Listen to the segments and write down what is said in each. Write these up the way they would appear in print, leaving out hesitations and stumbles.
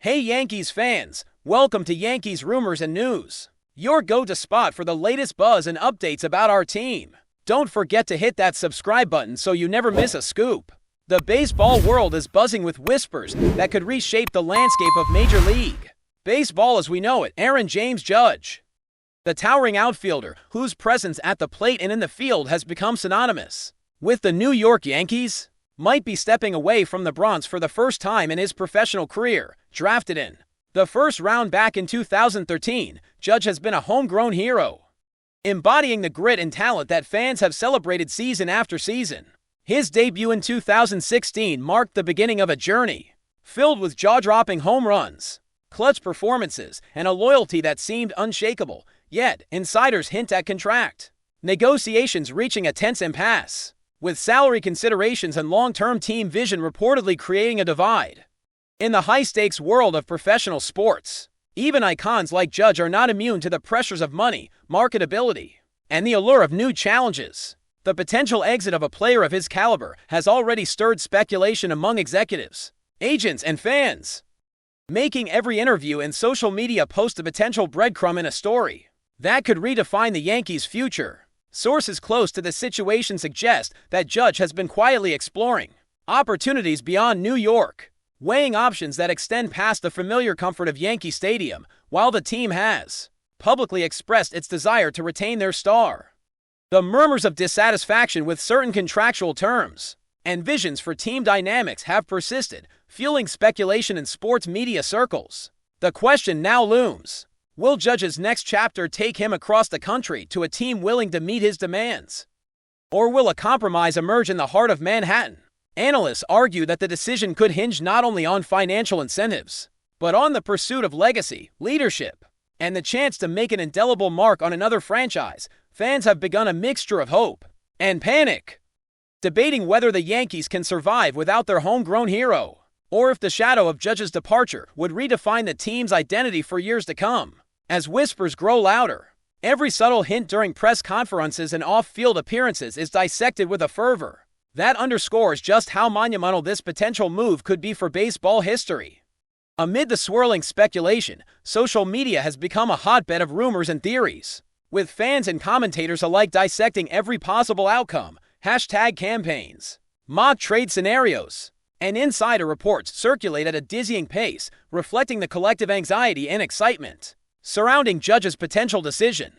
Hey Yankees fans, welcome to Yankees Rumors and News, your go-to spot for the latest buzz and updates about our team. Don't forget to hit that subscribe button so you never miss a scoop. The baseball world is buzzing with whispers that could reshape the landscape of Major League Baseball as we know it. Aaron James Judge, the towering outfielder whose presence at the plate and in the field has become synonymous with the New York Yankees, might be stepping away from the BRONX for the first time in his professional career. Drafted in the first round back in 2013, Judge has been a homegrown hero, embodying the grit and talent that fans have celebrated season after season. His debut in 2016 marked the beginning of a journey filled with jaw-dropping home runs, clutch performances, and a loyalty that seemed unshakable. Yet, insiders hint at contract negotiations reaching a tense impasse, with salary considerations and long-term team vision reportedly creating a divide. In the high-stakes world of professional sports, even icons like Judge are not immune to the pressures of money, marketability, and the allure of new challenges. The potential exit of a player of his caliber has already stirred speculation among executives, agents, and fans, making every interview and social media post a potential breadcrumb in a story that could redefine the Yankees' future. Sources close to the situation suggest that Judge has been quietly exploring opportunities beyond New York, weighing options that extend past the familiar comfort of Yankee Stadium, while the team has publicly expressed its desire to retain their star. The murmurs of dissatisfaction with certain contractual terms and visions for team dynamics have persisted, fueling speculation in sports media circles. The question now looms: will Judge's next chapter take him across the country to a team willing to meet his demands? Or will a compromise emerge in the heart of Manhattan? Analysts argue that the decision could hinge not only on financial incentives, but on the pursuit of legacy, leadership, and the chance to make an indelible mark on another franchise. Fans have begun a mixture of hope and panic, debating whether the Yankees can survive without their homegrown hero, or if the shadow of Judge's departure would redefine the team's identity for years to come. As whispers grow louder, every subtle hint during press conferences and off-field appearances is dissected with a fervor that underscores just how monumental this potential move could be for baseball history. Amid the swirling speculation, social media has become a hotbed of rumors and theories, with fans and commentators alike dissecting every possible outcome. Hashtag campaigns, mock trade scenarios, and insider reports circulate at a dizzying pace, reflecting the collective anxiety and excitement surrounding Judge's potential decision.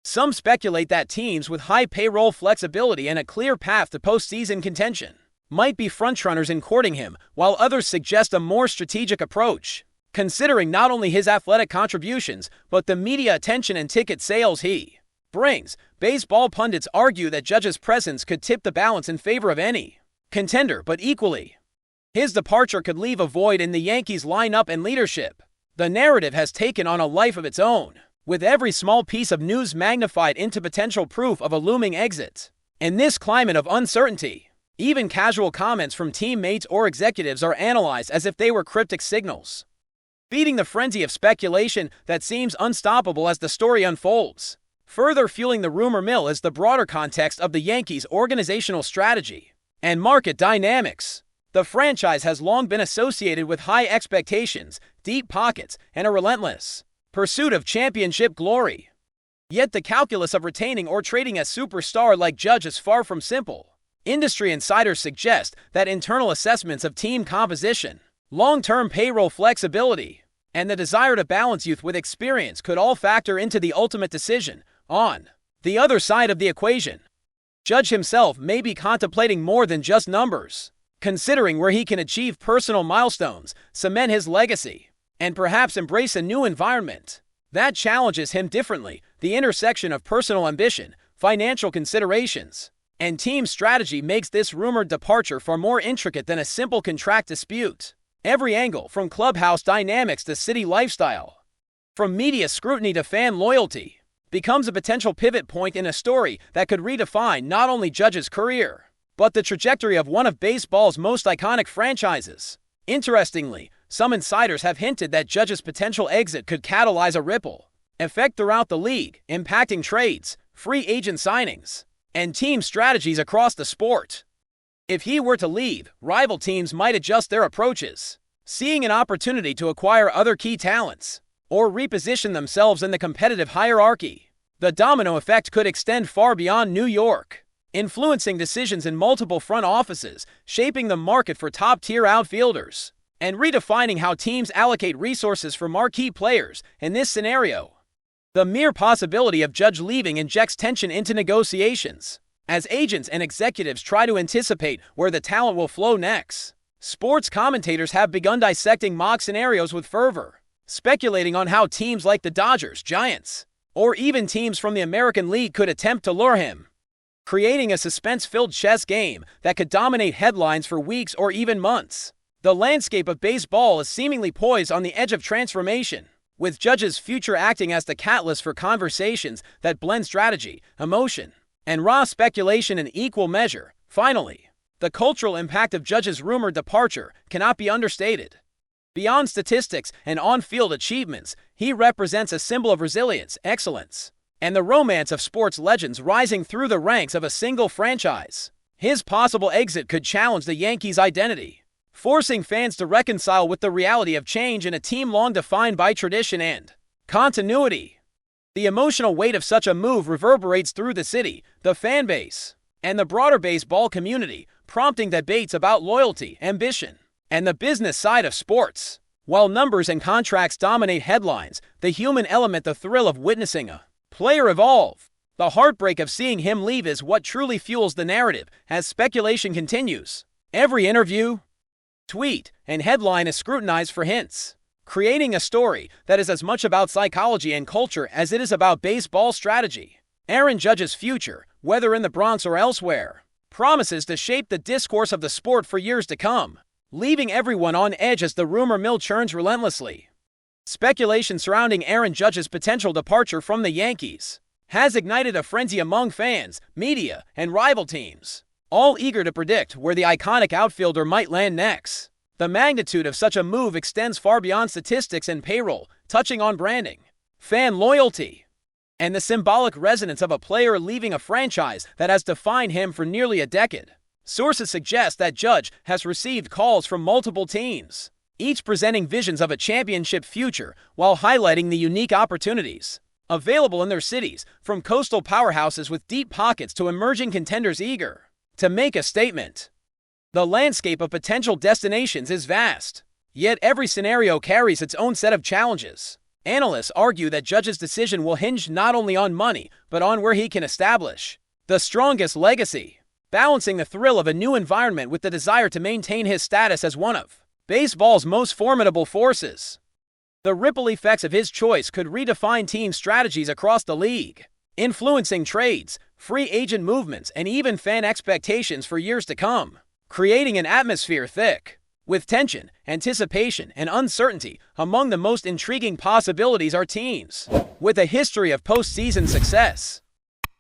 Some speculate that teams with high payroll flexibility and a clear path to postseason contention might be frontrunners in courting him, while others suggest a more strategic approach, considering not only his athletic contributions, but the media attention and ticket sales he brings. Baseball pundits argue that Judge's presence could tip the balance in favor of any contender, but equally, his departure could leave a void in the Yankees' lineup and leadership. The narrative has taken on a life of its own, with every small piece of news magnified into potential proof of a looming exit. In this climate of uncertainty, even casual comments from teammates or executives are analyzed as if they were cryptic signals, feeding the frenzy of speculation that seems unstoppable as the story unfolds. Further fueling the rumor mill is the broader context of the Yankees' organizational strategy and market dynamics. The franchise has long been associated with high expectations, deep pockets, and a relentless pursuit of championship glory. Yet the calculus of retaining or trading a superstar like Judge is far from simple. Industry insiders suggest that internal assessments of team composition, long-term payroll flexibility, and the desire to balance youth with experience could all factor into the ultimate decision. On the other side of the equation, Judge himself may be contemplating more than just numbers, considering where he can achieve personal milestones, cement his legacy, and perhaps embrace a new environment that challenges him differently. The intersection of personal ambition, financial considerations, and team strategy makes this rumored departure far more intricate than a simple contract dispute. Every angle, from clubhouse dynamics to city lifestyle, from media scrutiny to fan loyalty, becomes a potential pivot point in a story that could redefine not only Judge's career, but the trajectory of one of baseball's most iconic franchises. Interestingly, some insiders have hinted that Judge's potential exit could catalyze a ripple effect throughout the league, impacting trades, free agent signings, and team strategies across the sport. If he were to leave, rival teams might adjust their approaches, seeing an opportunity to acquire other key talents, or reposition themselves in the competitive hierarchy. The domino effect could extend far beyond New York, influencing decisions in multiple front offices, shaping the market for top-tier outfielders, and redefining how teams allocate resources for marquee players. In this scenario, the mere possibility of Judge leaving injects tension into negotiations, as agents and executives try to anticipate where the talent will flow next. Sports commentators have begun dissecting mock scenarios with fervor, speculating on how teams like the Dodgers, Giants, or even teams from the American League could attempt to lure him, creating a suspense-filled chess game that could dominate headlines for weeks or even months. The landscape of baseball is seemingly poised on the edge of transformation, with Judge's future acting as the catalyst for conversations that blend strategy, emotion, and raw speculation in equal measure. Finally, the cultural impact of Judge's rumored departure cannot be understated. Beyond statistics and on-field achievements, he represents a symbol of resilience, excellence, and the romance of sports legends rising through the ranks of a single franchise. His possible exit could challenge the Yankees' identity, forcing fans to reconcile with the reality of change in a team long defined by tradition and continuity. The emotional weight of such a move reverberates through the city, the fan base, and the broader baseball community, prompting debates about loyalty, ambition, and the business side of sports. While numbers and contracts dominate headlines, the human element, the thrill of witnessing a player evolve, the heartbreak of seeing him leave is what truly fuels the narrative as speculation continues. Every interview, tweet, and headline is scrutinized for hints, creating a story that is as much about psychology and culture as it is about baseball strategy. Aaron Judge's future, whether in the Bronx or elsewhere, promises to shape the discourse of the sport for years to come, leaving everyone on edge as the rumor mill churns relentlessly. Speculation surrounding Aaron Judge's potential departure from the Yankees has ignited a frenzy among fans, media, and rival teams, all eager to predict where the iconic outfielder might land next. The magnitude of such a move extends far beyond statistics and payroll, touching on branding, fan loyalty, and the symbolic resonance of a player leaving a franchise that has defined him for nearly a decade. Sources suggest that Judge has received calls from multiple teams, each presenting visions of a championship future while highlighting the unique opportunities available in their cities, from coastal powerhouses with deep pockets to emerging contenders eager to make a statement. The landscape of potential destinations is vast, yet every scenario carries its own set of challenges. Analysts argue that Judge's decision will hinge not only on money, but on where he can establish the strongest legacy, balancing the thrill of a new environment with the desire to maintain his status as one of baseball's most formidable forces. The ripple effects of his choice could redefine team strategies across the league, influencing trades, free agent movements, and even fan expectations for years to come, creating an atmosphere thick with tension, anticipation, and uncertainty. Among the most intriguing possibilities are teams with a history of postseason success,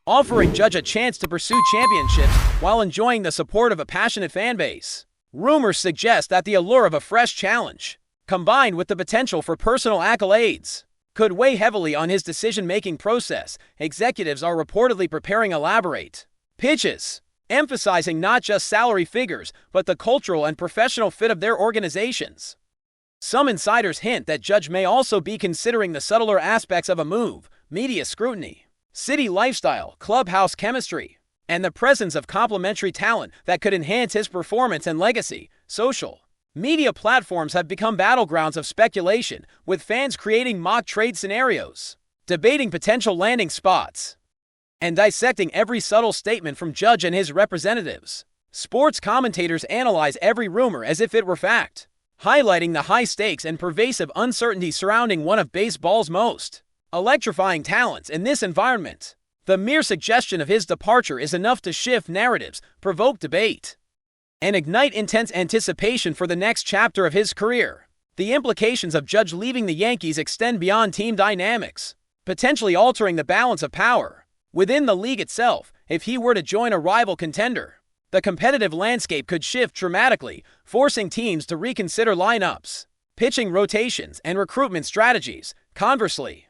offering Judge a chance to pursue championships while enjoying the support of a passionate fan base. Rumors suggest that the allure of a fresh challenge, combined with the potential for personal accolades, could weigh heavily on his decision-making process. Executives are reportedly preparing elaborate pitches, emphasizing not just salary figures, but the cultural and professional fit of their organizations. Some insiders hint that Judge may also be considering the subtler aspects of a move: media scrutiny, city lifestyle, clubhouse chemistry, and the presence of complementary talent that could enhance his performance and legacy. Social media platforms have become battlegrounds of speculation, with fans creating mock trade scenarios, debating potential landing spots, and dissecting every subtle statement from Judge and his representatives. Sports commentators analyze every rumor as if it were fact, highlighting the high stakes and pervasive uncertainty surrounding one of baseball's most electrifying talents. In this environment, the mere suggestion of his departure is enough to shift narratives, provoke debate, and ignite intense anticipation for the next chapter of his career. The implications of Judge leaving the Yankees extend beyond team dynamics, potentially altering the balance of power within the league itself. If he were to join a rival contender, the competitive landscape could shift dramatically, forcing teams to reconsider lineups, pitching rotations, and recruitment strategies. Conversely,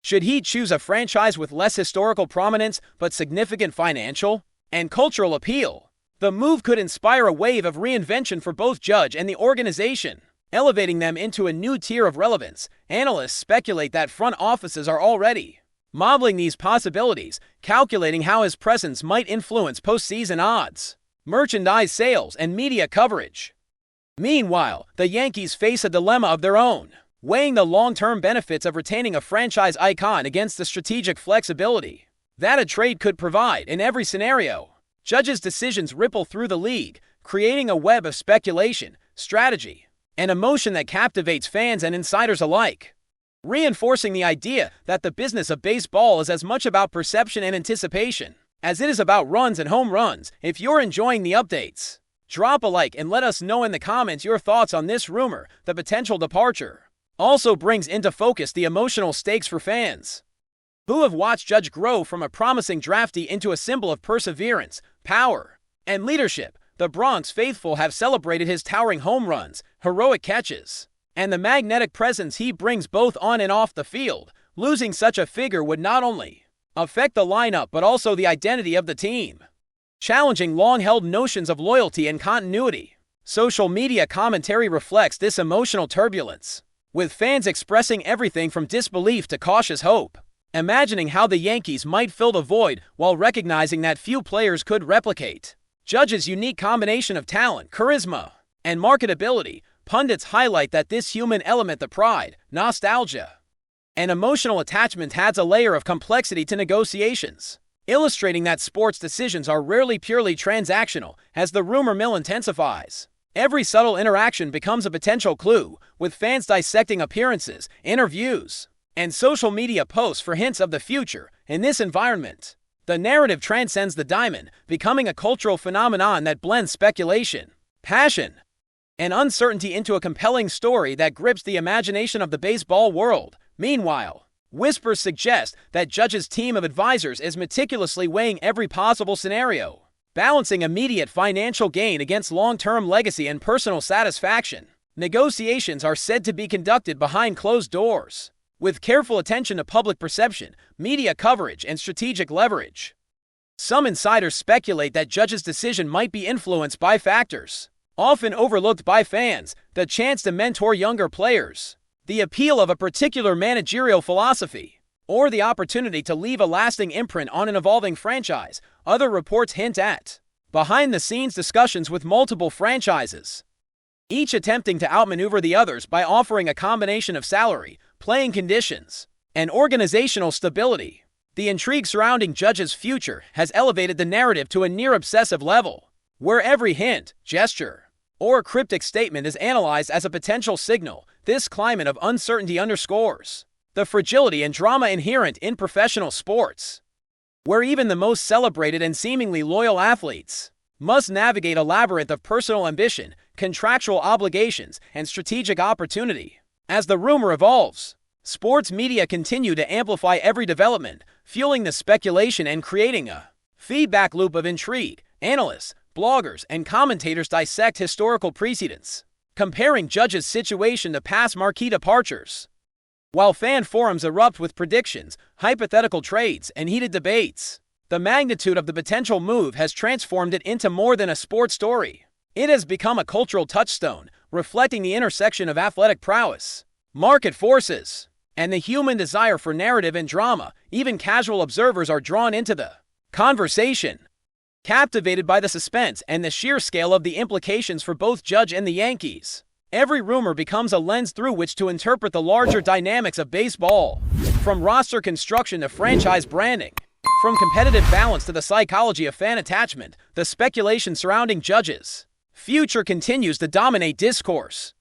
should he choose a franchise with less historical prominence but significant financial and cultural appeal, the move could inspire a wave of reinvention for both Judge and the organization. elevating them into a new tier of relevance. Analysts speculate that front offices are already modeling these possibilities, calculating how his presence might influence postseason odds, merchandise sales, and media coverage. Meanwhile, the Yankees face a dilemma of their own, weighing the long-term benefits of retaining a franchise icon against the strategic flexibility that a trade could provide in every scenario. Judge's decisions ripple through the league, creating a web of speculation, strategy, and emotion that captivates fans and insiders alike, reinforcing the idea that the business of baseball is as much about perception and anticipation as it is about runs and home runs. If you're enjoying the updates, drop a like and let us know in the comments your thoughts on this rumor. The potential departure also brings into focus the emotional stakes for fans who have watched Judge grow from a promising draftee into a symbol of perseverance, power, and leadership. The BRONX faithful have celebrated his towering home runs, heroic catches, and the magnetic presence he brings both on and off the field. Losing such a figure would not only affect the lineup but also the identity of the team, challenging long-held notions of loyalty and continuity. Social media commentary reflects this emotional turbulence, with fans expressing everything from disbelief to cautious hope, imagining how the Yankees might fill the void while recognizing that few players could replicate Judge's unique combination of talent, charisma, and marketability. Pundits highlight that this human element, the pride, nostalgia, and emotional attachment, adds a layer of complexity to negotiations, illustrating that sports decisions are rarely purely transactional. As the rumor mill intensifies, every subtle interaction becomes a potential clue, with fans dissecting appearances, interviews, and social media posts for hints of the future. In this environment, the narrative transcends the diamond, becoming a cultural phenomenon that blends speculation, passion, and uncertainty into a compelling story that grips the imagination of the baseball world. Meanwhile, whispers suggest that Judge's team of advisors is meticulously weighing every possible scenario, balancing immediate financial gain against long-term legacy and personal satisfaction. Negotiations are said to be conducted behind closed doors, with careful attention to public perception, media coverage, and strategic leverage. Some insiders speculate that Judge's decision might be influenced by factors often overlooked by fans: the chance to mentor younger players, the appeal of a particular managerial philosophy, or the opportunity to leave a lasting imprint on an evolving franchise. Other reports hint at behind-the-scenes discussions with multiple franchises, each attempting to outmaneuver the others by offering a combination of salary, playing conditions, and organizational stability. The intrigue surrounding Judge's future has elevated the narrative to a near-obsessive level, where every hint, gesture, or cryptic statement is analyzed as a potential signal. This climate of uncertainty underscores the fragility and drama inherent in professional sports, where even the most celebrated and seemingly loyal athletes must navigate a labyrinth of personal ambition, contractual obligations, and strategic opportunity. As the rumor evolves, sports media continue to amplify every development, fueling the speculation and creating a feedback loop of intrigue. Analysts, bloggers, and commentators dissect historical precedents, comparing Judge's situation to past marquee departures, while fan forums erupt with predictions, hypothetical trades, and heated debates. The magnitude of the potential move has transformed it into more than a sports story. It has become a cultural touchstone, reflecting the intersection of athletic prowess, market forces, and the human desire for narrative and drama. Even casual observers are drawn into the conversation, captivated by the suspense and the sheer scale of the implications for both Judge and the Yankees. Every rumor becomes a lens through which to interpret the larger dynamics of baseball, from roster construction to franchise branding, from competitive balance to the psychology of fan attachment. The speculation surrounding Judge's future continues to dominate discourse,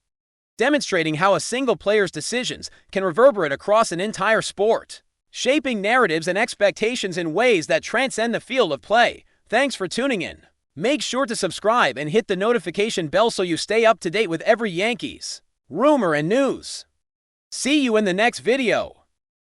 demonstrating how a single player's decisions can reverberate across an entire sport, shaping narratives and expectations in ways that transcend the field of play. Thanks for tuning in. Make sure to subscribe and hit the notification bell so you stay up to date with every Yankees rumor and news. See you in the next video.